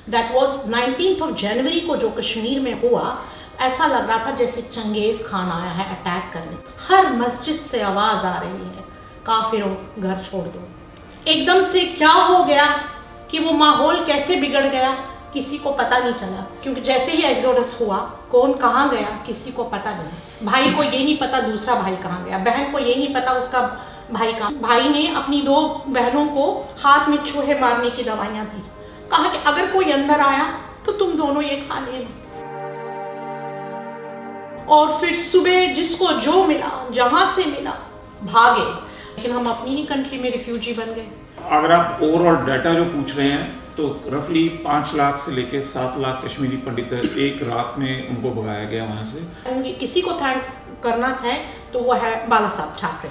That was 19 जनवरी को जो कश्मीर में हुआ, ऐसा लग रहा था जैसे चंगेज खान आया है अटैक करने। हर मस्जिद से आवाज़ आ रही है, काफिरों घर छोड़ दो। एकदम से क्या हो गया कि वो माहौल कैसे बिगड़ गया किसी को पता नहीं चला, क्योंकि जैसे ही एक्सोडस हुआ कौन कहाँ गया किसी को पता नहीं। भाई को ये नहीं पता दूसरा भाई कहाँ गया, बहन को ये नहीं पता उसका भाई कहाँ। भाई ने अपनी 2 बहनों को हाथ में चूहे मारने की दवाइयाँ दी, कहा कि अगर कोई अंदर आया तो तुम दोनों ये खा लेना। और फिर सुबह जिसको जो मिला जहाँ से मिला भागे, लेकिन हम अपनी ही कंट्री में रिफ्यूजी बन गए। अगर आप ओवरऑल डाटा जो पूछ रहे हैं तो रफली 5 लाख से लेकर 7 लाख कश्मीरी पंडित एक रात में उनको भगाया गया वहाँ से। किसी को थैंक करना है तो वो है बाला साहब ठाकरे,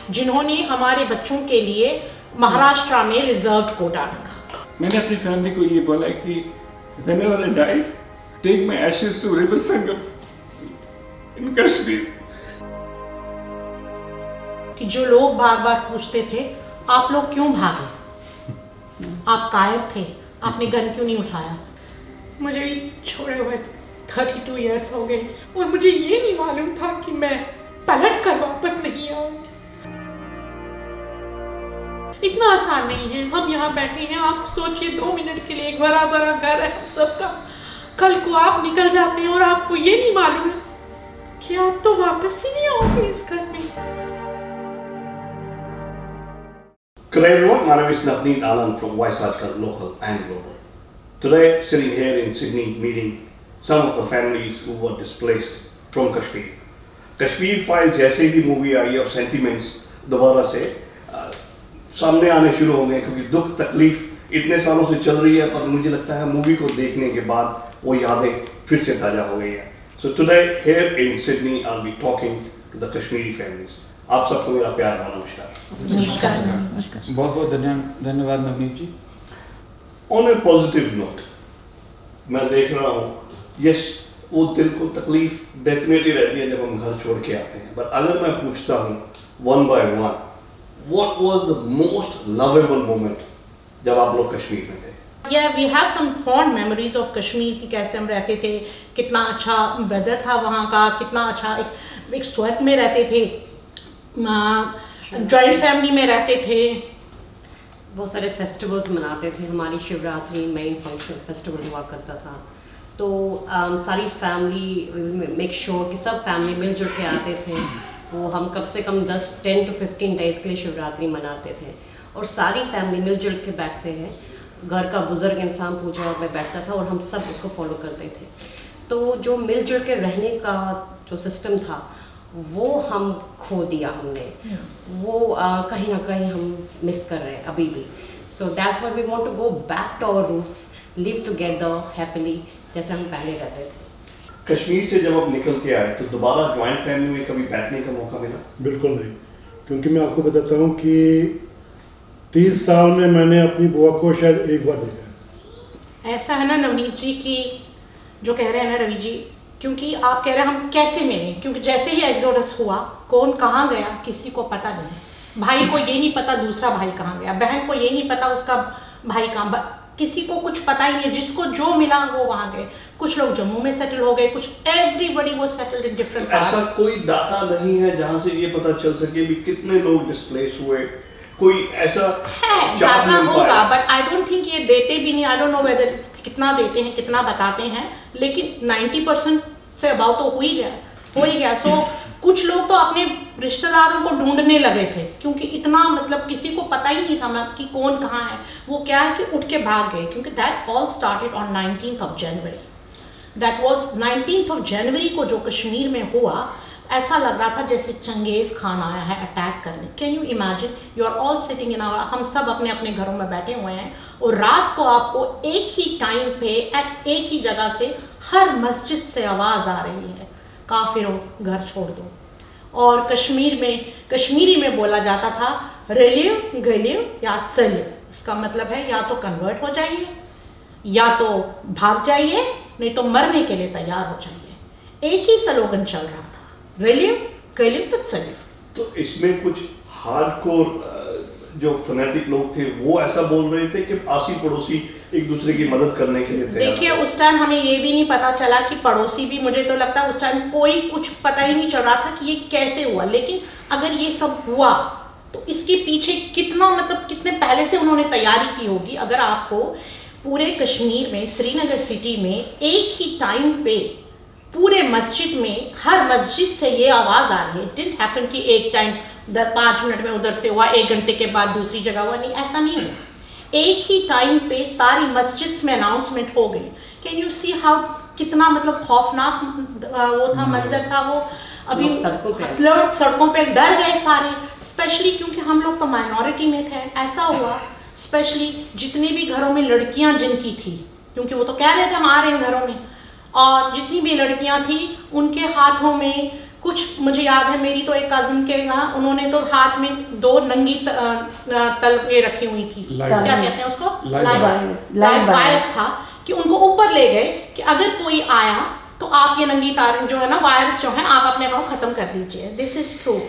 जिन्होंने हमारे बच्चों के लिए महाराष्ट्र में रिजर्व्ड कोटा रखा। मैंने अपनी फैमिली को ये बोला कि whenever I die, take my ashes to river Sangam in Kashmir। कि जो लोग बार बार पूछते थे आप लोग क्यों भागे, आप कायर थे, आपने गन क्यों नहीं उठाया। मुझे भी छोड़े हुए 32 इयर्स हो गए और मुझे ये नहीं मालूम था कि मैं पलट कर वापस नहीं आऊंगी। इतना आसान नहीं है। हम यहाँ बैठे हैं, आप सोचिए 2 मिनट के लिए एक भरा भरा घर है हम सबका, कल को आप निकल जाते हैं और आपको ये नहीं मालूम कि आप तो वापस ही नहीं आओगे इस घर में। Good day everyone, my name is Navneet Anand from Voice Article Local and Global. Today, sitting here in Sydney meeting some of the families who were displaced from Kashmir. Kashmir Files जैसे ही movie आई और sentiments दोबारा से सामने आने शुरू हो गए, क्योंकि दुख तकलीफ इतने सालों से चल रही है, पर मुझे लगता है मूवी को देखने के बाद वो यादें फिर से ताज़ा हो गई हैं। So today here in Sydney I'll be talking to the Kashmiri families. आप सबको मेरा प्यार भरा नमस्कार। बहुत बहुत धन्यवाद नवनीत जी। ऑन ए पॉजिटिव नोट मैं देख रहा हूँ, यस वो दिल को तकलीफ डेफिनेटली रहती है जब हम घर छोड़ के आते हैं, बट अगर मैं पूछता हूँ one by one, what was the most lovable moment जब आप लोग कश्मीर में थे? Yeah, we have some fond memories of Kashmir की, कैसे हम रहते थे, कितना अच्छा वेदर था वहाँ का, कितना अच्छा एक स्वर्ग में रहते थे, जॉइंट फैमिली में रहते थे, बहुत सारे फेस्टिवल्स मनाते थे। हमारी शिवरात्रि मेन फंक्शन फेस्टिवल हुआ करता था, तो सारी फैमिली मेक श्योर कि सब फैमिली मिलजुल के आते थे। वो हम कम से कम 10 to 15 डेज़ के लिए शिवरात्रि मनाते थे और सारी फैमिली मिलजुल के बैठते हैं। घर का बुजुर्ग इंसान पूजा में बैठता था और हम सब उसको फॉलो करते थे। तो जो मिलजुल के रहने का जो सिस्टम था वो हम खो दिया हमने, वो कहीं ना कहीं हम मिस कर रहे हैं अभी भी। So that's why we want to go back to our roots, live together happily जैसे हम पहले रहते थे। कश्मीर से जब आप निकल के आए तो दोबारा ज्वाइंट फैमिली में कभी बैठने का मौका मिला? बिल्कुल नहीं, क्योंकि मैं आपको बताता हूँ कि 30 साल में मैंने अपनी बुआ को शायद एक बार देखा। ऐसा है ना नवनीत जी की जो कह रहे हैं ना रवि जी, क्योंकि आप कह रहे हैं हम कैसे मिले, क्योंकि जैसे ही एक्सोडस हुआ कौन कहाँ गया किसी को पता नहीं। भाई को ये नहीं पता दूसरा भाई कहाँ गया, बहन को ये नहीं पता उसका भाई कहाँ, किसी को कुछ पता ही नहीं, जिसको जो मिला वो वहाँ गए। कुछ लोग जम्मू में सेटल हो गए, कुछ एवरीबडी वो सेटल्ड इन डिफरेंट पार्ट्स। ऐसा कोई डाटा नहीं है जहाँ से ये पता चल सके भी कितने लोग डिस्प्लेस हुए, कोई ऐसा है डाटा होगा, बट आई डोंट थिंक ये देते भी नहीं। आई डोंट नो वेदर कितना देते हैं कितना बताते हैं, लेकिन 90% से अबाउ तो हो ही गया। सो कुछ लोग तो अपने रिश्तेदारों को ढूंढने लगे थे, क्योंकि इतना मतलब किसी को पता ही नहीं था मैं कि कौन कहाँ है। वो क्या है कि उठ के भाग गए, क्योंकि that all started on 19 January. That was 19 जनवरी को जो कश्मीर में हुआ, ऐसा लग रहा था जैसे चंगेज खान आया है अटैक करने। Can you imagine, you are all sitting in our, हम सब अपने अपने घरों में बैठे हुए हैं और रात को आपको एक ही टाइम पे एट एक ही जगह से हर मस्जिद से आवाज़ आ रही है, काफिरों घर छोड़ दो। और कश्मीरी में बोला जाता था रेलियो गलियो या चलियो। इसका मतलब है या तो कन्वर्ट हो जाइए, या तो भाग जाइए, नहीं तो मरने के लिए तैयार हो जाइए। एक ही स्लोगन चल रहा था, रेलियो गलियो तो चलियो। तो इसमें कुछ हार्डकोर जो फनेटिक लोग थे वो ऐसा बोल रहे थे कि आसी पड़ोसी एक दूसरे की मदद करने के लिए तैयार देखिए, थे? उस टाइम हमें ये भी नहीं पता चला कि पड़ोसी भी, मुझे तो लगता है उस टाइम कोई कुछ पता ही नहीं चल रहा था कि ये कैसे हुआ। लेकिन अगर ये सब हुआ तो इसके पीछे कितना, मतलब कितने पहले से उन्होंने तैयारी की होगी। अगर आपको पूरे कश्मीर में, श्रीनगर सिटी में एक ही टाइम पे पूरे मस्जिद में, हर मस्जिद से ये आवाज़ आ रही है। इट डिडंट हैपन कि एक टाइम 5 मिनट में उधर से हुआ, 1 घंटे के बाद दूसरी जगह हुआ, नहीं, ऐसा नहीं हुआ। एक ही टाइम पे सारी मस्जिद्स में अनाउंसमेंट हो गई। कैन यू सी हाउ, कितना मतलब खौफनाक वो था, मंजर था वो। अभी लोग सड़कों पे डर गए सारे, स्पेशली क्योंकि हम लोग तो माइनॉरिटी में थे। ऐसा हुआ स्पेशली जितने भी घरों में लड़कियां जिनकी थी, क्योंकि वो तो कह रहे थे हम आ रहे हैं घरों में, और जितनी भी लड़कियां थी उनके हाथों में कुछ, मुझे याद है मेरी तो एक कजिन के यहाँ, उन्होंने तो हाथ में 2 नंगी तलवारें रखी हुई थी, क्या कहते हैं उसको, लाइव वायर्स था, कि उनको ऊपर ले गए कि अगर कोई आया तो आप ये नंगी तार जो है ना, वायर्स जो है, आप अपने आप खत्म कर दीजिए। This is true.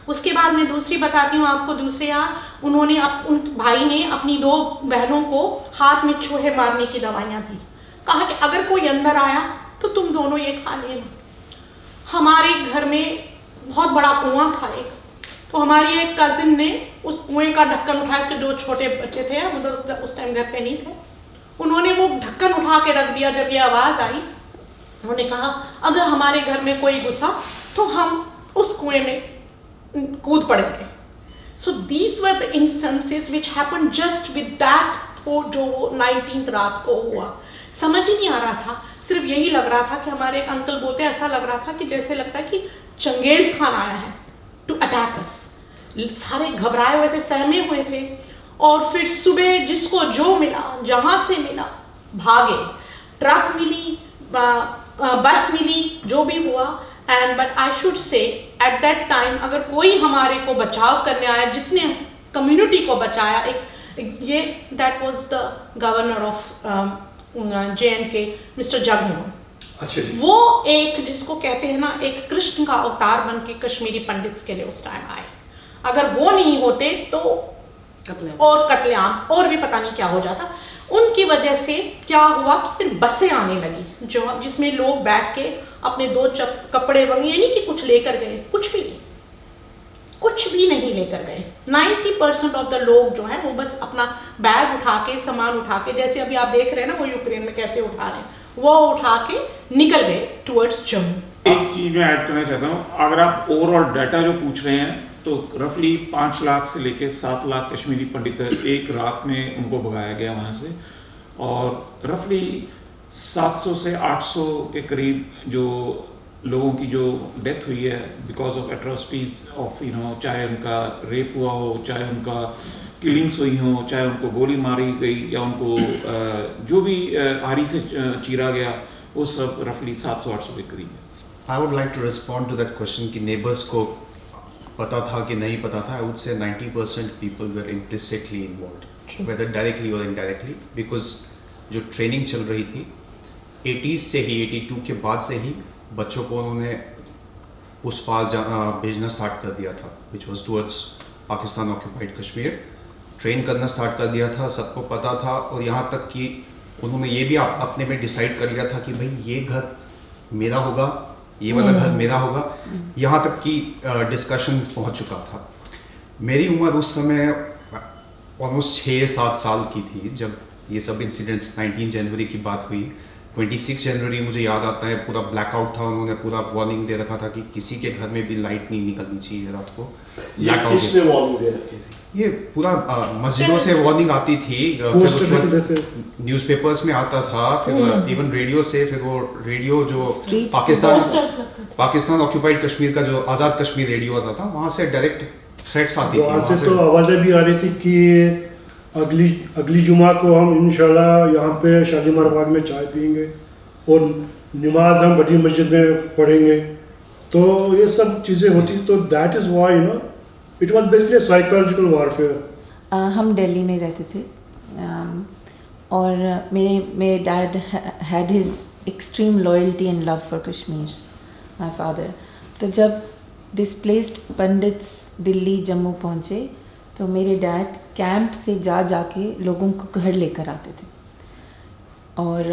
उसके बाद मैं दूसरी बताती हूँ आपको, दूसरे यहाँ उन्होंने उन भाई ने अपनी 2 बहनों को हाथ में चूहे मारने की दवाइयाँ दी। कहा कि अगर कोई अंदर आया तो तुम दोनों ये खा लेना। हमारे घर में बहुत बड़ा कुआं था एक, तो हमारी एक कजिन ने उस कुएं का ढक्कन उठाया, उसके 2 छोटे बच्चे थे, उधर उस टाइम घर पे नहीं थे, उन्होंने वो ढक्कन उठा के रख दिया। जब ये आवाज़ आई, उन्होंने कहा अगर हमारे घर में कोई घुसा तो हम उस कुएं में कूद पड़ेंगे। So these were the instances which happen just with that, जो 19th रात को हुआ। समझ ही नहीं आ रहा था, सिर्फ यही लग रहा था कि हमारे एक अंकल बोलते, ऐसा लग रहा था कि जैसे लगता है कि चंगेज खान आया है टू अटैक अस। सारे घबराए हुए थे, सहमे हुए थे, और फिर सुबह जिसको जो मिला, जहाँ से मिला भागे। ट्रक मिली, बस मिली, जो भी हुआ। And but I should say at that time अगर कोई हमारे को बचाव करने आया, जिसने कम्युनिटी को बचाया, ये that was the governor of JNK, mister Jagmohan. अच्छा जी। वो एक, जिसको कहते हैं ना, एक कृष्ण का अवतार बन के कश्मीरी पंडित्स के लिए उस टाइम आए। अगर वो नहीं होते तो कत्लेआम और भी पता नहीं क्या हो जाता। उनकी वजह से क्या हुआ कि फिर बसें आने लगी, जो जिसमें लोग बैठ के अपने 2 कपड़े बने, ये नहीं कि कुछ लेकर गए, कुछ भी नहीं लेकर गए। 90% ऑफ द लोग जो है वो बस अपना बैग उठा के, सामान उठा के, जैसे अभी आप देख रहे हैं ना वो यूक्रेन में कैसे उठा रहे हैं, वो उठा के निकल गए टुवर्ड्स जम्मू। एक चीज मैं ऐड करना चाहता हूँ, अगर आप ओवरऑल डाटा जो पूछ रहे हैं तो रफली 5 लाख से लेके 7 लाख कश्मीरी पंडित एक रात में उनको भगाया गया वहाँ से, और रफली 700 से 800 के करीब जो लोगों की जो डेथ हुई है बिकॉज ऑफ एट्रोसिटीज ऑफ चाहे उनका रेप हुआ हो, चाहे उनका किलिंग्स हुई हो, चाहे उनको गोली मारी गई, या उनको जो भी आरी से चीरा गया, वो सब रफली 700-800 के करीब है। I would like to respond to that question कि neighbors को पता था कि नहीं पता था. I would say 90% people were implicitly involved, whether directly or indirectly, because जो ट्रेनिंग चल रही थी 80s से ही, 82 के बाद से ही बच्चों को उन्होंने उस पार भेजना स्टार्ट कर दिया था, which was towards Pakistan occupied Kashmir. Train करना स्टार्ट कर दिया था, सबको पता था, और यहाँ तक कि उन्होंने ये भी अपने में डिसाइड कर लिया था कि भाई ये घर मेरा होगा, ये वाला घर मेरा होगा. यहाँ तक कि डिस्कशन पहुँच चुका था. मेरी उम्र उस समय ऑलमोस्ट 6-7 साल की थी जब ये सब इंसिडेंट्स 19 जनवरी की बात हुई. 26 जनवरी मुझे याद आता है, पूरा ब्लैकआउट था. उन्होंने पूरा वार्निंग दे रखा था कि किसी के घर में भी लाइट नहीं निकलनी चाहिए रात को. किसने वार्निंग दे रखी थी? ये पूरा मस्जिदों से वार्निंग आती थी, फिर उसके बाद न्यूज़पेपर्स में आता था, फिर इवन रेडियो से, फिर वो रेडियो जो पाकिस्तान ऑक्यूपाइड कश्मीर का जो आज़ाद कश्मीर रेडियो आता था, वहाँ से डायरेक्ट थ्रेट्स आती थी. वहाँ से तो आवाज़ें भी आ रही थी कि अगली जुमा को हम इंशाल्लाह यहाँ पे शालीमार बाग में चाय पियेंगे और नमाज हम बड़ी मस्जिद में पढ़ेंगे. तो ये सब चीज़ें होती. तो that is why it was basically psychological warfare. हम दिल्ली में रहते थे और मेरे dad had his extreme loyalty and love for Kashmir, my father. तो जब डिस्प्लेस्ड पंडित्स दिल्ली जम्मू पहुँचे तो मेरे डैड कैंप से जाके लोगों को घर लेकर आते थे और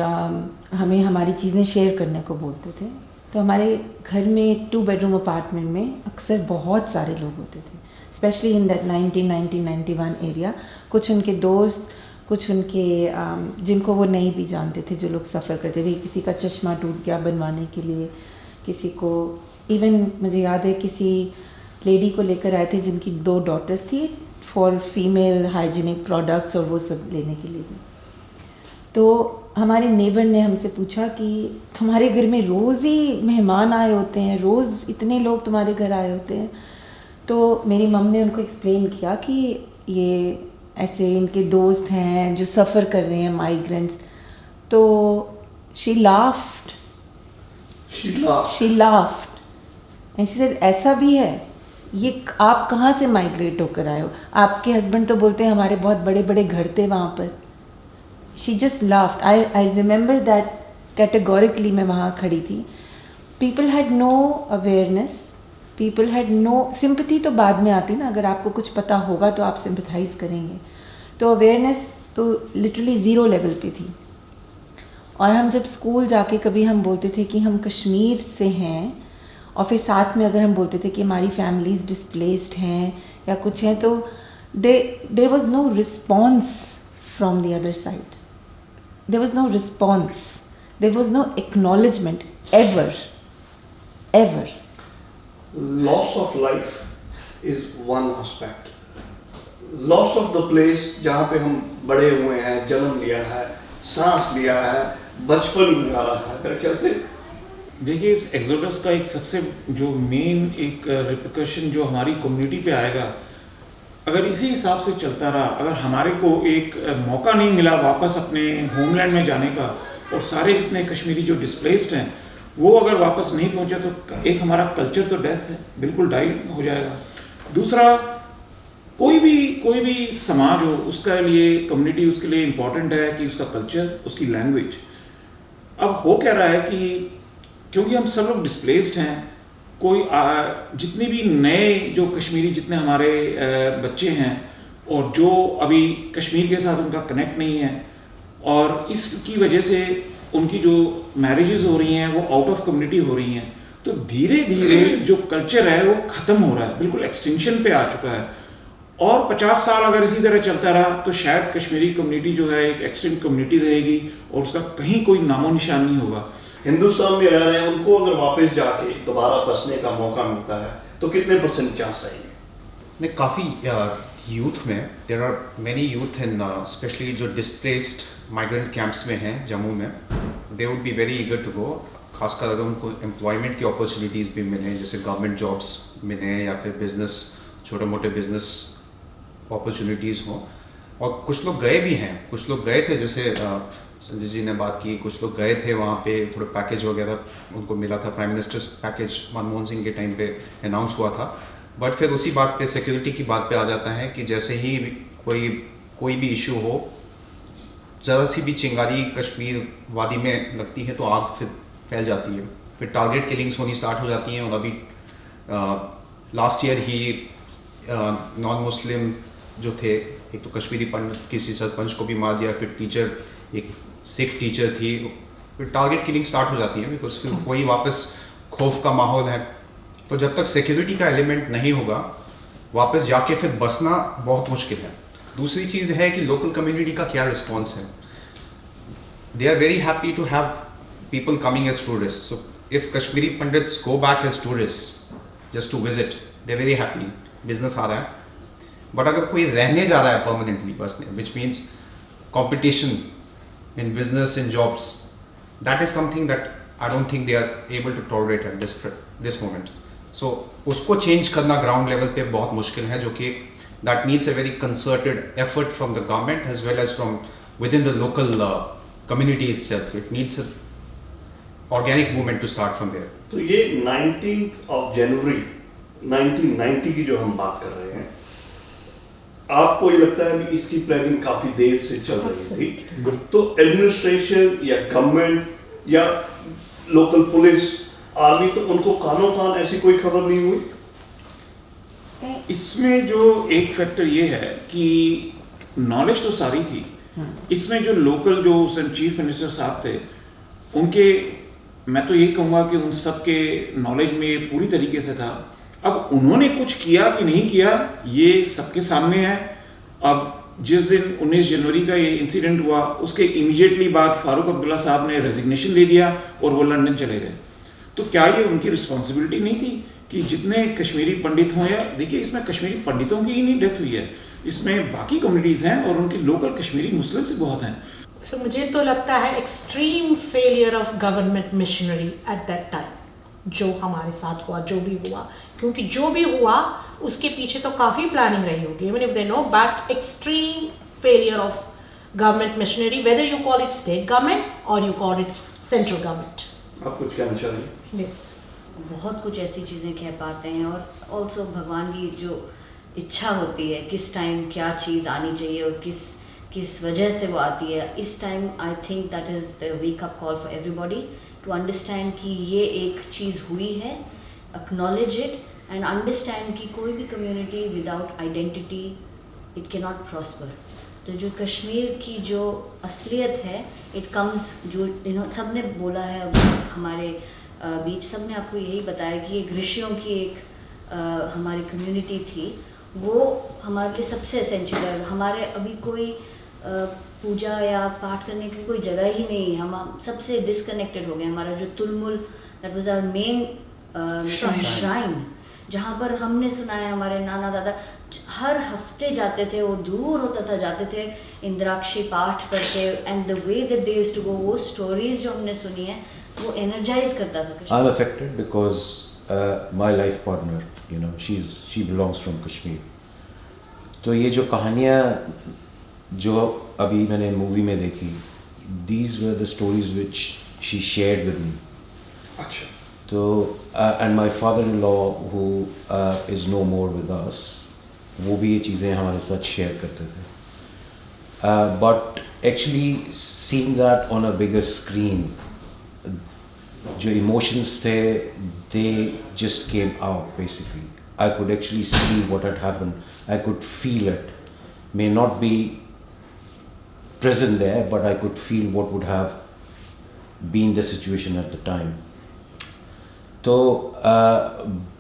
हमें हमारी चीज़ें शेयर करने को बोलते थे। तो हमारे घर में 2 बेडरूम अपार्टमेंट में अक्सर बहुत सारे लोग होते थे, स्पेशली इन दैट 1991 एरिया। कुछ उनके दोस्त, कुछ उनके जिनको वो नहीं भी जानते थे, जो लोग सफ़र करते थे। किसी का चश्मा टूट गया बनवाने के लिए, किसी को इवन मुझे याद है किसी लेडी को लेकर आए थे जिनकी 2 डॉटर्स थी फॉर फीमेल हाइजीनिक प्रोडक्ट्स और वो सब लेने के लिए भी। तो हमारे नेबर ने हमसे पूछा कि तुम्हारे घर में रोज़ ही मेहमान आए होते हैं, रोज़ इतने लोग तुम्हारे घर आए होते हैं। तो मेरी मम ने उनको एक्सप्लेन किया कि ये ऐसे इनके दोस्त हैं जो सफ़र कर रहे हैं, माइग्रेंट्स। तो she laughed and she said ऐसा भी है, ये आप कहाँ से माइग्रेट होकर आए हो? आपके हस्बैंड तो बोलते हैं हमारे बहुत बड़े बड़े घर थे वहाँ पर। She just laughed. I remember that categorically. मैं वहाँ खड़ी थी। People had no awareness, people had no sympathy. तो बाद में आती ना, अगर आपको कुछ पता होगा तो आप सिंपैथाइज करेंगे। तो अवेयरनेस तो लिटरली 0 लेवल पे थी। और हम जब स्कूल जाके कभी हम बोलते थे कि हम कश्मीर से हैं, और फिर साथ में अगर हम बोलते थे कि हमारी फैमिलीज डिस्प्लेस्ड हैं या कुछ हैं, तो there was no response from the other side. There was no response, there was no acknowledgement ever. Loss of life is one aspect. Loss of the place जहाँ पे हम बड़े हुए हैं, जन्म लिया है, सांस लिया है, बचपन गुजारा है, मेरे ख्याल से। देखिए, इस एक्सोडस का एक सबसे जो मेन एक रिपरकशन जो हमारी कम्युनिटी पे आएगा, अगर इसी हिसाब से चलता रहा, अगर हमारे को एक मौका नहीं मिला वापस अपने होमलैंड में जाने का, और सारे जितने कश्मीरी जो डिस्प्लेस्ड हैं वो अगर वापस नहीं पहुंचे, तो एक हमारा कल्चर तो डेथ है, बिल्कुल डाइड हो जाएगा। दूसरा, कोई भी समाज हो, उसके लिए कम्युनिटी उसके लिए इम्पॉर्टेंट है कि उसका कल्चर, उसकी लैंग्वेज। अब हो क्या रहा है कि क्योंकि हम सब लोग डिस्प्लेस्ड हैं, कोई जितने भी नए जो कश्मीरी जितने हमारे बच्चे हैं और जो अभी कश्मीर के साथ उनका कनेक्ट नहीं है, और इसकी वजह से उनकी जो मैरिजेस हो रही हैं वो आउट ऑफ कम्युनिटी हो रही हैं, तो धीरे धीरे जो कल्चर है वो ख़त्म हो रहा है, बिल्कुल एक्सटिंक्शन पे आ चुका है। और 50 साल अगर इसी तरह चलता रहा तो शायद कश्मीरी कम्युनिटी जो है एक एक्सटिंक्ट कम्युनिटी रहेगी और उसका कहीं कोई नामो निशान नहीं होगा। हिंदुस्तान में रह रहे हैं, उनको अगर वापस जाके दोबारा बसने का मौका मिलता है तो कितने % चांस रहेंगे? नहीं, काफ़ी यूथ में there are many youth in especially जो डिस्प्लेस्ड माइग्रेंट कैंप्स में हैं जम्मू में, they would be very eager to go, खासकर अगर उनको एम्प्लॉयमेंट की अपॉर्चुनिटीज़ भी मिलें, जैसे गवर्नमेंट जॉब्स मिलें या फिर बिजनेस, छोटे मोटे बिजनेस अपॉर्चुनिटीज़ हों। और कुछ लोग गए भी हैं, कुछ लोग गए थे, जैसे संजय जी ने बात की, कुछ लोग गए थे वहाँ पे, थोड़े पैकेज वगैरह उनको मिला था, prime ministers package Manmohan Singh के टाइम पे अनाउंस हुआ था। बट फिर उसी बात पे, सिक्योरिटी की बात पे आ जाता है कि जैसे ही कोई भी इशू हो, ज़रा सी भी चिंगारी कश्मीर वादी में लगती है तो आग फिर फैल जाती है, फिर टारगेट किलिंग्स होनी स्टार्ट हो जाती हैं। और अभी लास्ट ईयर ही नॉन मुस्लिम जो थे, एक तो कश्मीरी पंडित, किसी सरपंच को भी मार दिया, फिर टीचर, एक सिख टीचर थी, फिर टारगेट किलिंग स्टार्ट हो जाती है, बिकॉज फिर वही वापस खौफ का माहौल है। तो जब तक सिक्योरिटी का एलिमेंट नहीं होगा, वापस जाके फिर बसना बहुत मुश्किल है। दूसरी चीज़ है कि लोकल कम्युनिटी का क्या रिस्पॉन्स है। They are very happy to have people coming as tourist, so if Kashmiri Pandits go back as tourist just to visit, they are very happy, business आ रहा है। बट अगर कोई रहने जा रहा है परमानेंटली बसने, which means competition in business, in jobs, that is something that I don't think they are able to tolerate at this moment. So उसको change करना ground level पे बहुत मुश्किल है, जो कि that needs a very concerted effort from the government as well as from within the local community itself. It needs a organic movement to start from there. तो ये 19th of January 1990 की जो हम बात कर रहे हैं, आपको ये लगता है कि इसकी प्लानिंग काफी देर से चल रही थी, तो एडमिनिस्ट्रेशन या गवर्नमेंट या लोकल पुलिस, आर्मी, तो उनको कानों कान ऐसी कोई खबर नहीं हुई? इसमें जो एक फैक्टर ये है कि नॉलेज तो सारी थी, इसमें जो लोकल जो उस चीफ मिनिस्टर साहब थे उनके, मैं तो ये कहूँगा कि उन सब के नॉलेज में पूरी तरीके से था। अब उन्होंने कुछ किया कि नहीं किया ये सबके सामने है। अब जिस दिन 19 जनवरी का ये इंसिडेंट हुआ उसके इमीडिएटली बाद फारूक अब्दुल्ला साहब ने रेजिग्नेशन ले दिया और वो लंदन चले गए। तो क्या ये उनकी रिस्पॉन्सिबिलिटी नहीं थी कि जितने कश्मीरी पंडित हों, या देखिए इसमें कश्मीरी पंडितों की ही नहीं डेथ हुई है, इसमें बाकी कम्युनिटीज़ हैं और उनके लोकल कश्मीरी मुस्लिम्स बहुत हैं। सो मुझे तो लगता है extreme failure of government missionary at that time, जो हमारे साथ हुआ, जो भी हुआ, क्योंकि जो भी हुआ उसके पीछे तो काफ़ी प्लानिंग रही होगी, even if they know, but extreme failure of government machinery, whether you call it state government और you call it central government. आप कुछ कहना चाहेंगे? यस, बहुत कुछ ऐसी चीज़ें कह पाते हैं, और ऑल्सो भगवान की जो इच्छा होती है किस टाइम क्या चीज़ आनी चाहिए और किस वजह से वो आती है। इस time I think that is the wake up call for everybody to understand कि ये एक चीज़ हुई है, एक्नॉलेज इट एंड अंडरस्टैंड कि कोई भी community without identity it can not prosper. तो जो कश्मीर की जो असलियत है इट कम्स, जो सब ने बोला है हमारे बीच, सब ने आपको यही बताया कि एक ऋषियों की एक हमारी कम्युनिटी थी, वो हमारे लिए सबसे एसेंशियल है। हमारे अभी कोई पूजा या पाठ करने की कोई जगह ही नहीं है, हम सबसे डिसकनेक्टेड हो गए। हमारा जो Tulmul, that was our main shrine, जहाँ पर हमने सुना है हमारे नाना दादा हर हफ्ते जाते थे, वो दूर होता था, जाते थे इंद्राक्षी पाठ करके, and the way that they used to go, वो स्टोरीज जो हमने सुनी है वो एनर्जाइज करता था। I'm affected because my life partner, you know, she belongs from Kashmir. तो ये जो कहानियाँ जो अभी मैंने मूवी में देखी, these were the stories which she shared with me. अच्छा। तो and my father-in-law who is no more with us, वो भी ये चीज़ें हमारे साथ शेयर करते थे। But actually seeing that on a bigger screen, जो emotions थे, they just came out basically. I could actually see what had happened. I could feel it. May not be present there, but I could feel what would have been the situation at the time. तो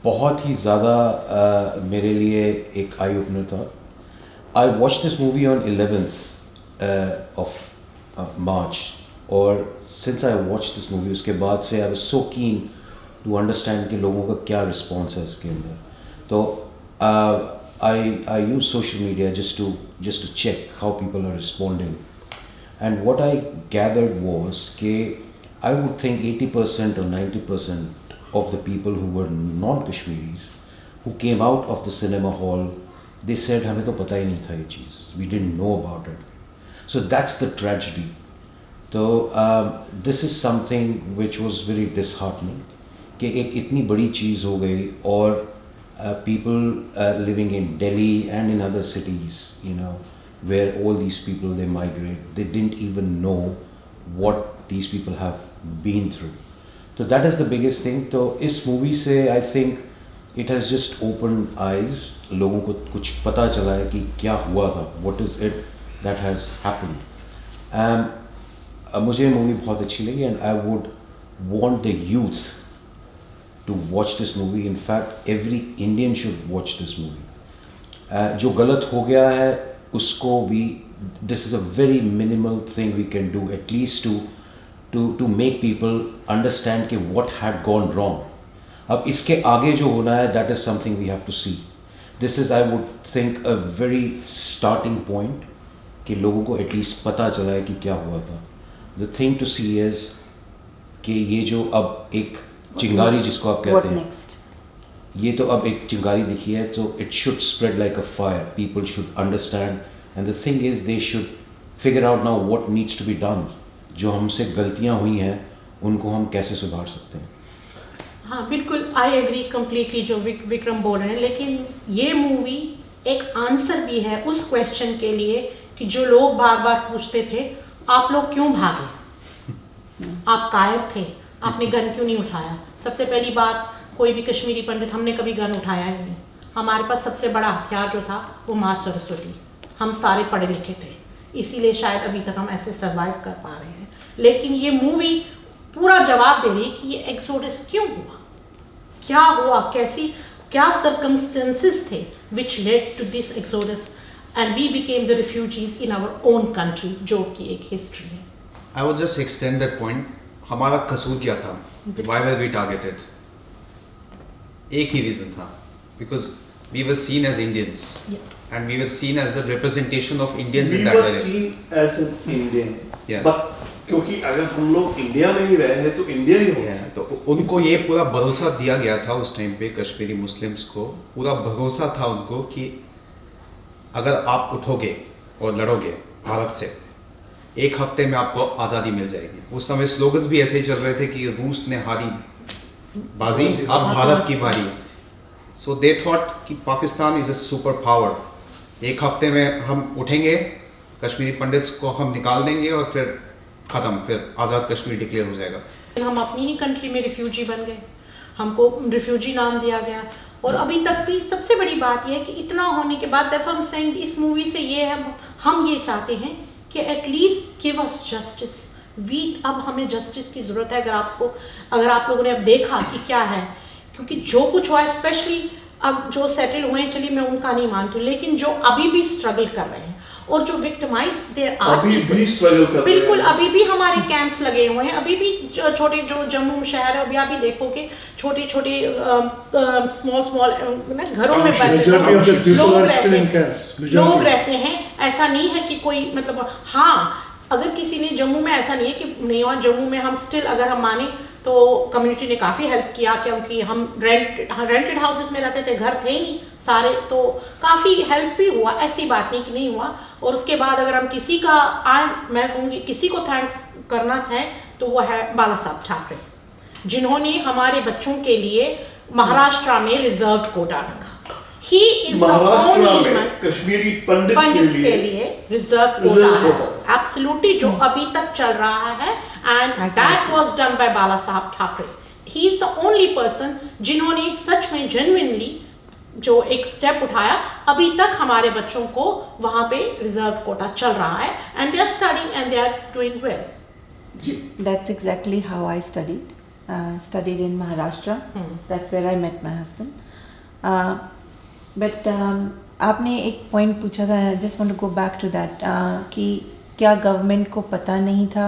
बहुत ही ज़्यादा मेरे लिए एक eye opener था। I watched this movie on 11th of March. और since I watched this movie, उसके बाद से I was so keen to understand कि लोगों का क्या response है इसके अंदर। तो I use social media just to check how people are responding, and what I gathered was कि I would think 80% or 90% of the people who were non-Kashmiris who came out of the cinema hall, they said हमें तो पता ही नहीं था ये चीज़, we didn't know about it. So that's the tragedy. तो this is something which was very disheartening कि एक इतनी बड़ी चीज़ हो गई, और people living in Delhi and in other cities, you know, where all these people they migrate, they didn't even know what these people have been through. तो that is the biggest thing. तो इस मूवी से I think it has just open eyes, लोगों को कुछ पता चला है कि क्या हुआ था, what is it that has happened. मुझे मूवी बहुत अच्छी लगी, and I would want the youth to watch this movie. In fact every Indian should watch this movie. जो गलत हो गया है उसको भी, this is a very minimal thing we can do at least to make people understand कि what had gone wrong. अब इसके आगे जो होना है, that is something we have to see. This is, I would think, a very starting point कि लोगों को एटलीस्ट पता चला है कि क्या हुआ था। The thing to see is कि ये जो अब एक चिंगारी जिसको आप कहते हैं, ये तो अब एक चिंगारी दिखी है, तो it should spread like a fire. People should understand, and the thing is they should figure out now what needs to be done. जो हमसे गलतियाँ हुई हैं उनको हम कैसे सुधार सकते हैं। हाँ बिल्कुल, आई एग्री कम्प्लीटली जो विक्रम बोल रहे हैं, लेकिन ये मूवी एक आंसर भी है उस क्वेश्चन के लिए कि जो लोग बार बार पूछते थे आप लोग क्यों भागे, आप कायर थे, आपने गन क्यों नहीं उठाया। सबसे पहली बात, कोई भी कश्मीरी पंडित, हमने कभी गन उठाया ही नहीं, हमारे पास सबसे बड़ा हथियार जो था वो माँ सरस्वती। हम सारे पढ़े लिखे थे, इसीलिए शायद अभी तक हम ऐसे सर्वाइव कर पा रहे हैं। लेकिन ये मूवी पूरा जवाब दे रही है कि ये एक्सोडस क्यों हुआ, क्या हुआ, क्या सर्कमस्टेंसेस थे which led to this exodus and we became the refugees in our own country, जो कि एक हिस्ट्री है। I would just extend that point. हमारा कसूर क्या था? Why were we targeted? एक ही रीजन था, because we were seen as Indians, and we were seen as the representation of Indians in that We were area. seen as an Indian, Yeah. but क्योंकि अगर हम लोग India में ही रहे हैं तो इंडियन ही हो गए। तो उनको ये पूरा भरोसा दिया गया था उस टाइम पे, कश्मीरी मुस्लिम्स को पूरा भरोसा था उनको कि अगर आप उठोगे और लड़ोगे भारत से, एक हफ्ते में आपको आज़ादी मिल जाएगी। उस समय स्लोगन्स भी ऐसे ही चल रहे थे कि रूस ने हारी बाजी, अब भारत की बारी। सो दे थॉट कि Pakistan is a super power, एक हफ्ते में हम उठेंगे, कश्मीरी पंडित्स को हम निकाल देंगे और फिर ख़त्म, फिर आज़ाद कश्मीर डिक्लेयर हो जाएगा। हम अपनी ही कंट्री में रिफ्यूजी बन गए, हमको रिफ्यूजी नाम दिया गया। और अभी तक भी सबसे बड़ी बात यह है कि इतना होने के बाद that's what I am saying, इस मूवी से ये है, हम ये चाहते हैं कि एटलीस्ट गिव अस जस्टिस। अब हमें जस्टिस की ज़रूरत है। अगर आप लोगों ने अब देखा कि क्या है, क्योंकि जो कुछ हुआ, स्पेशली अब जो सेटल हुए हैं, चलिए मैं उनका नहीं मानती हूँ, लेकिन जो अभी भी स्ट्रगल कर रहे हैं और जो विक्टिमाइज देयर आर, अभी भी स्ट्रगल कर रहे हैं, बिल्कुल अभी भी हमारे कैंप्स लगे हुए हैं, अभी भी छोटे जो जम्मू शहर है, अभी आप भी देखोगे छोटे छोटे स्मॉल घरों में लोग रहते हैं। ऐसा नहीं है कि कोई मतलब, हाँ अगर किसी ने जम्मू में, ऐसा नहीं है कि नहीं हुआ, जम्मू में हम स्टिल अगर हम माने तो कम्युनिटी ने काफ़ी हेल्प किया, क्योंकि हम रेंटेड हाउसेस में रहते थे, घर थे ही नहीं सारे, तो काफ़ी हेल्प भी हुआ, ऐसी बात नहीं कि नहीं हुआ। और उसके बाद अगर हम किसी का मैं कहूँगी किसी को थैंक करना है तो वो है बाला साहब ठाकरे, जिन्होंने हमारे बच्चों के लिए महाराष्ट्र में रिजर्व्ड कोटा रखा। He is the only one Kashmiri पंडित के लिए रिजर्व कोटा है, एब्सोल्युटली, जो अभी तक चल रहा है, and that was done by Bala Saheb Thackeray. He is the only person जिन्होंने सच में जेन्युइनली जो एक स्टेप उठाया। अभी तक हमारे बच्चों को वहां पे रिजर्व कोटा चल रहा है, and they are studying and they are doing well. That's exactly how I studied in Maharashtra. That's where I met my husband. But आपने एक पॉइंट पूछा था, I just want to go back to that, कि क्या government को पता नहीं था,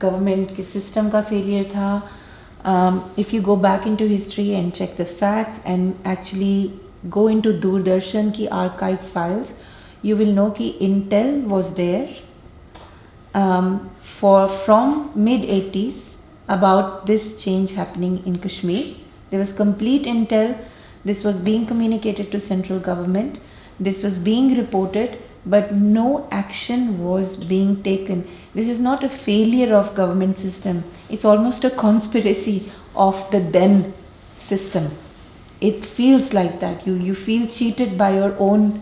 गवर्नमेंट के सिस्टम का फेलियर था। If you go back into history and check the facts and actually go into Doordarshan की archive files, you will know कि intel was there from mid-80s about this change happening in Kashmir. There was complete intel. This was being communicated to central government. This was being reported, but no action was being taken. This is not a failure of government system. It's almost a conspiracy of the then system. It feels like that. You feel cheated by your own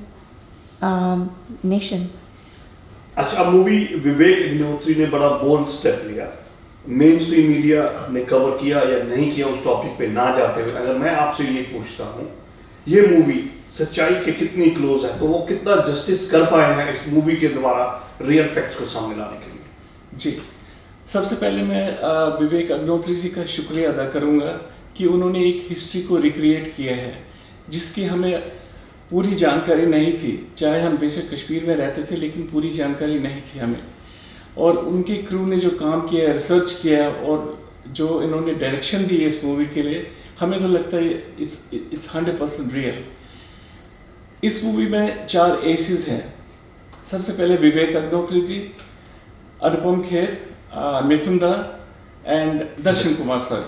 nation. अच्छा, movie Vivek Agnihotri ने बड़ा bold step लिया, main stream media ने cover किया या नहीं किया उस टॉपिक पे ना जाते हुए, अगर मैं आपसे ये पूछता हूँ, ये मूवी सच्चाई के कितनी क्लोज है, तो वो कितना जस्टिस कर पाए हैं इस मूवी के द्वारा रियल फैक्ट्स को सामने लाने के लिए? जी, सबसे पहले मैं विवेक अग्निहोत्री जी का शुक्रिया अदा करूँगा कि उन्होंने एक हिस्ट्री को रिक्रिएट किया है जिसकी हमें पूरी जानकारी नहीं थी। चाहे हम बेशक कश्मीर में रहते थे, लेकिन पूरी जानकारी नहीं थी हमें। और उनके क्रू ने जो काम किया, रिसर्च किया और जो इन्होंने डायरेक्शन दी इस मूवी के लिए, हमें तो लगता है इट्स 100% रियल। इस मूवी में 4 एसेस हैं। सबसे पहले विवेक अग्निहोत्री जी, अनुपम खेर, मिथुन दा and Darshan Kumar sir.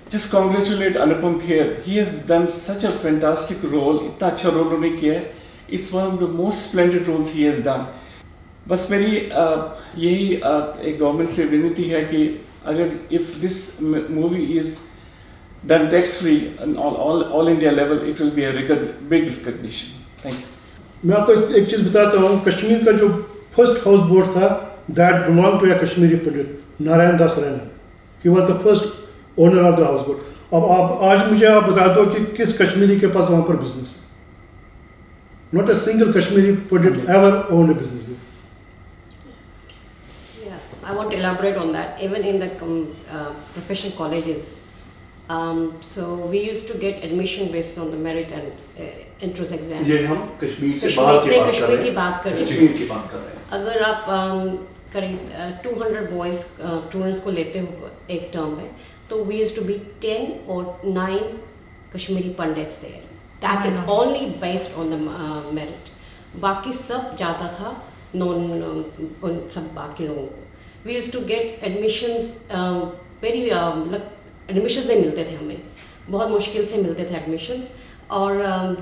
Just congratulate Anupam Kher. He has done such a fantastic role. इतना अच्छा रोल उन्होंने किया है. It's one of the most splendid roles he has done. बस मेरी यही एक गवर्नमेंट से विनती है कि अगर if this movie is done tax free on all India level, it will be a big recognition. Thank you. मैं आपको एक चीज़ बताता हूँ, कश्मीर का जो फर्स्ट हाउस बोट था, that belonged to a Kashmiri Pandit, Narayan Das Raina. He was the first owner of the house boat. अब आप आज मुझे आप बता दो कि किस कश्मीरी के पास वहाँ पर बिजनेस है। Not a single Kashmiri Pandit ever owned a business there. Yeah, I want to elaborate on that. Even in the professional colleges, so we used to get admission based on the merit and entrance exams. ये हम कश्मीर से बाहर की बात कर कश्मीर रहे की हैं, बात कर रहे हैं। कश्मीर की बात कर रहे हैं। अगर आप करीब 200 बॉयज स्टूडेंट्स को लेते हो एक टर्म में, तो we used to be 10 or 9 Kashmiri Pandits there, that is only based on the merit. बाकी सब जाता था उन सब बाकी लोगों को। We used to get admissions very admissions नहीं मिलते थे हमें, बहुत मुश्किल से मिलते थे एडमिशंस, और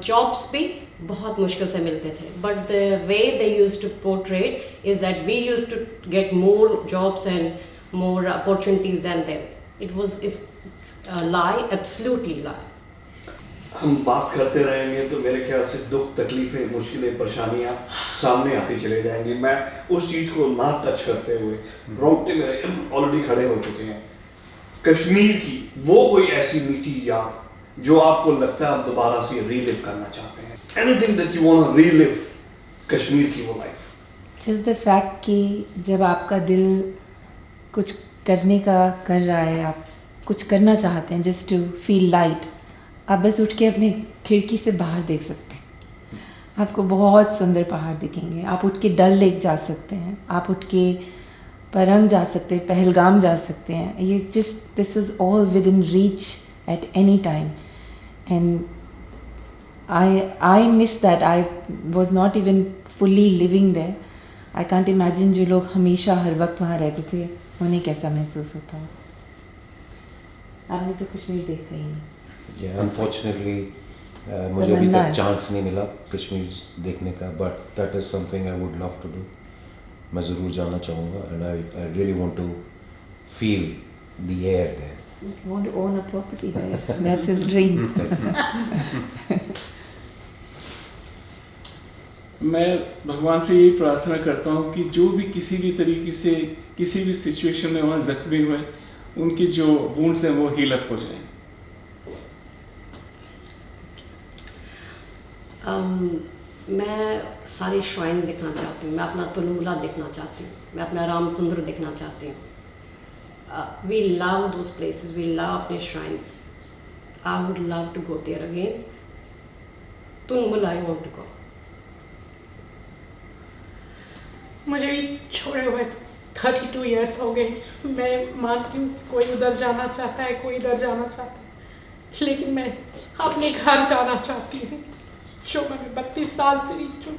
जॉब्स भी बहुत मुश्किल से मिलते थे। But the way they used to portrait is that we used to get more jobs and more opportunities than them. It was is lie, absolutely lie. हम बात करते रहेंगे तो मेरे ख्याल से दुख, तकलीफें, मुश्किलें, परेशानियां सामने आती चले जाएंगी। मैं उस चीज़ को ना टच करते हुए, रोंगटे मेरे ऑलरेडी खड़े हो चुके हैं। कश्मीर की वो कोई ऐसी मीठी याद जो आपको लगता है आप दोबारा से रीलिव करना चाहते हैं? Anything that you want to relive Kashmir की वो लाइफ? जस्ट द फैक्ट कि जब आपका दिल कुछ करने का कर रहा है, आप कुछ करना चाहते हैं जस्ट टू फील लाइट, आप बस उठ के अपने खिड़की से बाहर देख सकते हैं, आपको बहुत सुंदर पहाड़ दिखेंगे। आप उठ के डल लेक जा सकते हैं, आप उठ के परंग जा सकते हैं, पहलगाम जा सकते हैं। ये just this was all within reach at any time, and I miss that. I was not even fully living there. I can't imagine जो लोग हमेशा हर वक्त वहाँ रहते थे उन्हें कैसा महसूस होता हो। आपने तो कश्मीर देखा ही नहीं। अनफॉर्चनली मुझे अभी तक चांस नहीं मिला कश्मीर देखने का, but that is something I would love to do. मैं ज़रूर जाना चाहूँगा, and I really want to feel the air there. Want to own a property there. That's his dreams. मैं भगवान से यही प्रार्थना करता हूँ कि जो भी किसी भी तरीके से किसी भी सिचुएशन में वहाँ जख्मी हुए, उनकी जो वुंड्स हैं वो हील अप हो जाएं। मैं सारे श्राइन्स देखना चाहती हूँ, मैं अपना तुलमुला देखना चाहती हूँ, मैं अपना राम सुंदर देखना चाहती हूँ। We love those places, we love अपने shrines. I would love to go there again. Tulmulla I want to go. मुझे भी छोड़े हुए 32 इयर्स हो गए। मैं मानती हूँ कोई उधर जाना चाहता है, कोई इधर जाना चाहता है, लेकिन मैं अपने घर जाना चाहती हूँ, जो मैंने 32 साल से जो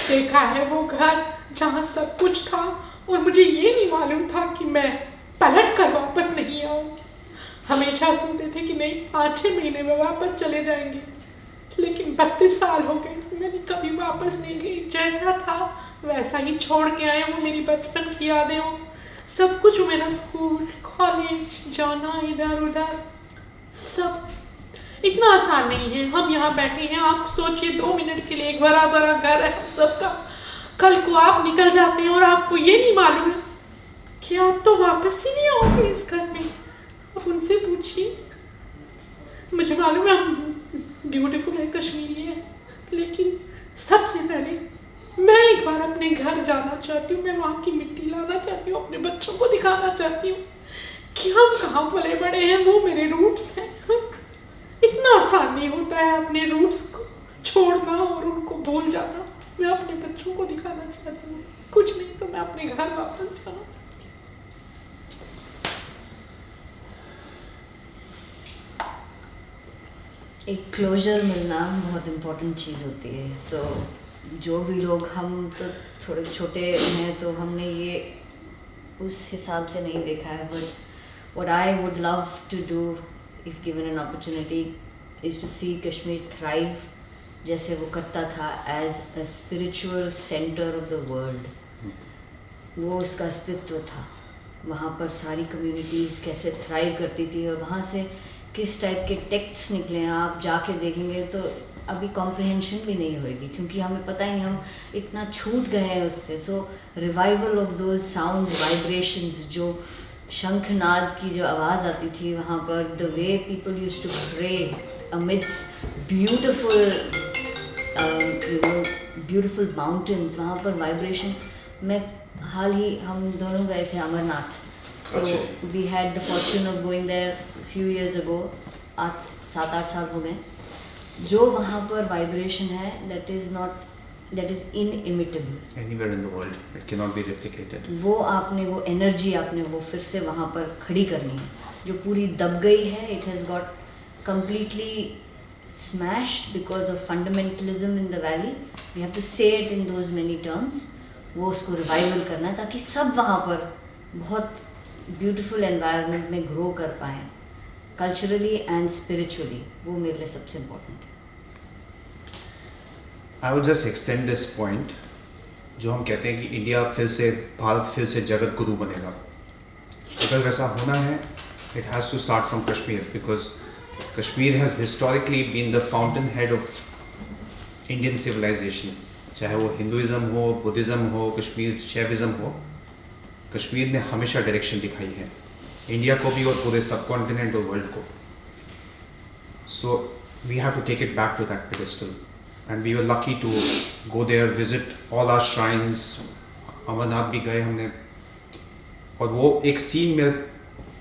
देखा है, वो घर जहाँ सब कुछ था, और मुझे ये नहीं मालूम था कि मैं पलट कर वापस नहीं आऊँगी। हमेशा सुनते थे कि नहीं 5-6 महीने में वापस चले जाएंगे, लेकिन 32 साल हो गए, मैंने कभी वापस नहीं गई। जैसा था वैसा ही छोड़ के आए। वो मेरी बचपन की यादें हो, सब कुछ मेरा स्कूल, कॉलेज, जाना इधर उधर, सब इतना आसान नहीं है। हम यहाँ बैठे हैं, आप सोचिए 2 मिनट के लिए एक भरा भरा घर है हम सबका, कल को आप निकल जाते हैं और आपको ये नहीं मालूम कि आप तो वापस ही नहीं आओगे इस घर में। आप उनसे पूछिए। मुझे मालूम है हम ब्यूटीफुल है, कश्मीरी है, लेकिन सबसे पहले मैं एक बार अपने घर जाना चाहती हूँ। मैं वहाँ की मिट्टी लाना चाहती हूँ, अपने बच्चों को दिखाना चाहती हूँ कि हम कहाँ पले बड़े हैं, वो मेरे रूट्स हैं। इतना आसान नहीं होता है अपने रूट्स को छोड़ना और उनको भूल जाना। मैं अपने बच्चों को दिखाना चाहती हूँ, कुछ नहीं तो मैं अपने घर वापस जाना। एक क्लोजर मिलना बहुत इम्पोर्टेंट चीज़ होती है। सो जो भी लोग, हम तो थोड़े छोटे हैं तो हमने ये उस हिसाब से नहीं देखा है, but what I would love to do if given an opportunity is to see Kashmir thrive जैसे वो करता था, as a spiritual centre of the world. वो उसका अस्तित्व था। वहाँ पर सारी कम्युनिटीज़ कैसे थ्राइव करती थी, और वहाँ से किस टाइप के टेक्स्ट निकले हैं आप जाके देखेंगे तो अभी कॉम्प्रिहेंशन भी नहीं होएगी, क्योंकि हमें पता ही नहीं, हम इतना छूट गए हैं उससे। So revival of those sounds, vibrations, जो शंखनाद की जो आवाज़ आती थी वहाँ पर, the way people used to pray amidst beautiful beautiful mountains, वहाँ पर वाइब्रेशन। मैं हाल ही हम दोनों गए थे Amarnath, so we had the fortune of going there few years ago, 7-8 साल हो गए। जो वहाँ पर वाइब्रेशन है that is inimitable Anywhere in the world, it cannot be replicated. वो आपने वो एनर्जी आपने वो फिर से वहाँ पर खड़ी करनी है, जो पूरी दब गई है। It has got completely smashed because of fundamentalism in the valley. We have to say it in those many terms. वो उसको रिवाइवल करना है ताकि सब वहाँ पर बहुत ब्यूटीफुल एनवायरनमेंट में ग्रो कर पाएँ, कल्चरली एंड स्पिरिचुअली। वो मेरे लिए सबसे इम्पोर्टेंट है। I would just extend this point. जो हम कहते हैं कि इंडिया भारत फिर से जगत गुरु बनेगा, अगर वैसा होना है, it has to start from Kashmir, because Kashmir has historically been the fountainhead of Indian civilization. चाहे वो हिंदुइज्म हो, बुद्धिज़्म हो, कश्मीर शैविज़्म हो, कश्मीर ने हमेशा डायरेक्शन दिखाई है इंडिया को भी और पूरे सब कॉन्टिनेंट और वर्ल्ड को. So we have to take it back to that pedestal, and we were lucky to go there, visit all our shrines. Amarnath भी गए हमने, और वो एक सीन मेरे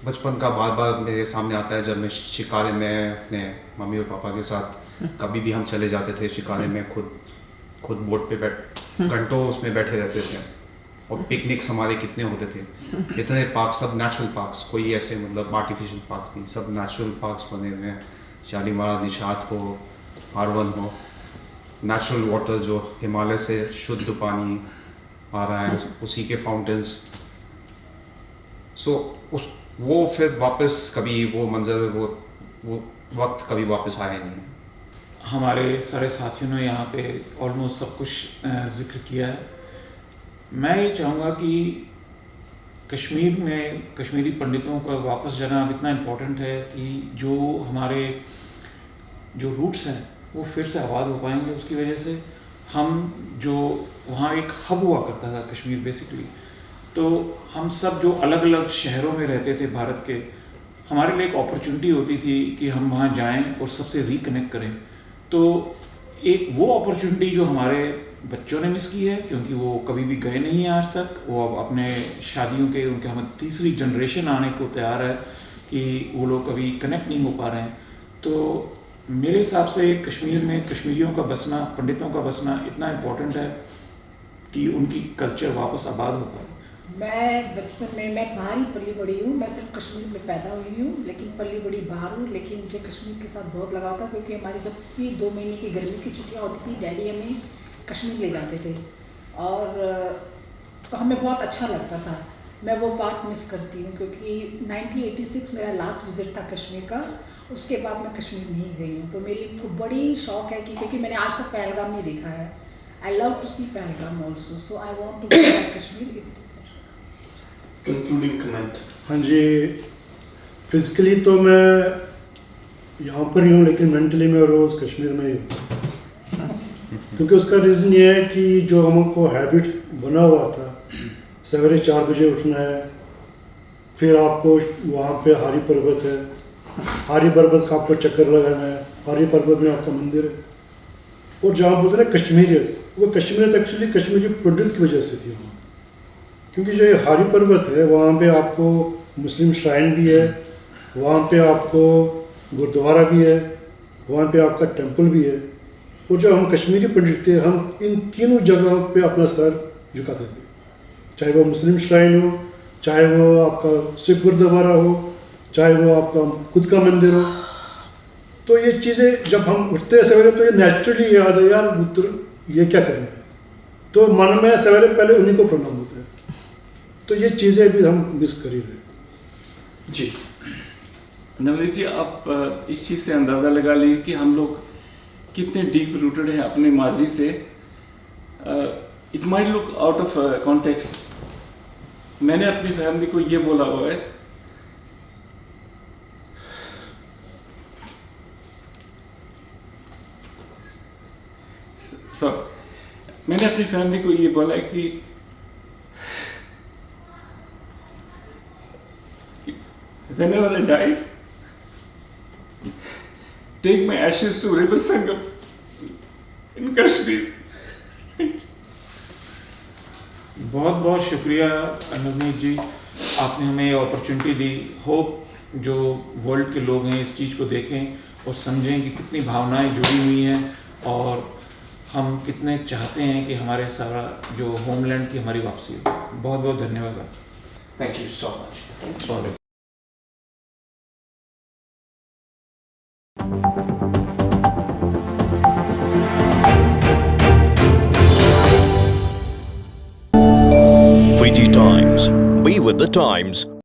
बचपन का बार बार मेरे सामने आता है. जब मैं शिकारे में अपने मम्मी और पापा के साथ कभी भी हम चले जाते थे शिकारे में, खुद बोट पे घंटों उसमें बैठे रहते थे, और पिकनिक्स हमारे कितने होते थे. इतने पार्क, सब नेचुरल पार्क्स, कोई ऐसे मतलब आर्टिफिशियल पार्क्स नहीं, सब नेचुरल पार्क्स बने हुए हैं. शालीमार, निशात हो, हारवन हो, नेचुरल वाटर जो हिमालय से शुद्ध पानी आ रहा है, उसी के फाउंटेन्स. सो वो फिर वापस कभी वो मंजर, वो वक्त कभी वापस आया नहीं. हमारे सारे साथियों ने यहाँ पे ऑलमोस्ट सब कुछ जिक्र किया है. मैं ये चाहूँगा कि कश्मीर में कश्मीरी पंडितों का वापस जाना अब इतना इम्पोर्टेंट है कि जो हमारे जो रूट्स हैं वो फिर से आबाद हो पाएंगे. उसकी वजह से हम जो वहाँ एक हब हुआ करता था कश्मीर बेसिकली, तो हम सब जो अलग अलग शहरों में रहते थे भारत के, हमारे लिए एक अपॉर्चुनिटी होती थी कि हम वहाँ जाएं और सबसे रिकनेक्ट करें. तो एक वो अपॉर्चुनिटी जो हमारे बच्चों ने मिस की है, क्योंकि वो कभी भी गए नहीं हैं आज तक. वो अब अपने शादियों के उनके हम तीसरी जनरेशन आने को तैयार है कि वो लोग कभी कनेक्ट नहीं हो पा रहे हैं. तो मेरे हिसाब से कश्मीर में कश्मीरियों का बसना, पंडितों का बसना इतना इम्पोर्टेंट है कि उनकी कल्चर वापस आबाद हो पाए. मैं बचपन में, मैं बाहर ही पली बड़ी हूँ. मैं सिर्फ कश्मीर में पैदा हुई हूँ, लेकिन पली बड़ी बाहर हूँ. लेकिन मुझे कश्मीर के साथ बहुत लगाव था, क्योंकि हमारी जब भी 2 महीने की गर्मी की छुट्टियाँ होती थी, डैडी हमें कश्मीर ले जाते थे, और तो हमें बहुत अच्छा लगता था. मैं वो पार्ट मिस करती हूँ, क्योंकि 1986 मेरा लास्ट विजिट था कश्मीर का. उसके बाद मैं कश्मीर नहीं गई हूँ. तो मेरी तो बड़ी शौक है कि, क्योंकि मैंने आज तक पहलगाम नहीं देखा है. I love to see Pahalgam also, so I want to visit Kashmir. Concluding comment. हाँ जी, फिजिकली तो मैं यहाँ पर ही हूँ, लेकिन मेंटली मैं रोज़ कश्मीर में ही हूँ. क्योंकि उसका रीज़न ये है कि जो हमको हैबिट बना हुआ था, सवेरे 4 बजे उठना है, फिर आपको वहाँ पे हारी पर्वत है, हारी पर्वत का आपको चक्कर लगाना है. हारी पर्वत में आपका मंदिर है, और जहाँ बोलते हैं कश्मीरियत, वो कश्मीरियत एक्चुअली कश्मीरी पंडित की वजह से थी वहाँ. क्योंकि जो ये हारी पर्वत है, वहाँ पे आपको मुस्लिम श्राइन भी है, वहाँ पे आपको गुरुद्वारा भी है, वहाँ पे आपका टेंपल भी है. और जो हम कश्मीरी पंडित थे, हम इन तीनों जगहों पे अपना सर झुकाते थे. चाहे वो मुस्लिम श्राइन हो, चाहे वो आपका सिख गुरुद्वारा हो, चाहे वो आपका खुद का मंदिर हो. तो ये चीज़ें जब हम उठते हैं सवेरे, तो ये नेचुरली याद है, यार ये क्या करना है. तो मन में सवेरे पहले उन्हीं को प्रणाम होता है. तो ये चीज़ें भी हम मिस कर ही रहे. जी नवनीत जी, आप इस चीज़ से अंदाज़ा लगा लीजिए कि हम लोग कितने डीप रूटेड हैं अपने माजी से. It might look out of context. मैंने अपनी फैमिली को ये बोला हुआ है, मैंने अपनी फैमिली को ये बोला है कि whenever I die, take my ashes to River Sangam in Kashmir. बहुत बहुत शुक्रिया नवनीत जी, आपने हमें ये अपॉर्चुनिटी दी। होप जो वर्ल्ड के लोग हैं इस चीज़ को देखें और समझें कि कितनी भावनाएं जुड़ी हुई हैं और हम कितने चाहते हैं कि हमारे सारा जो होमलैंड की हमारी वापसी हो। बहुत बहुत धन्यवाद। Thank you so much. Sorry. VT Times. Be with the times.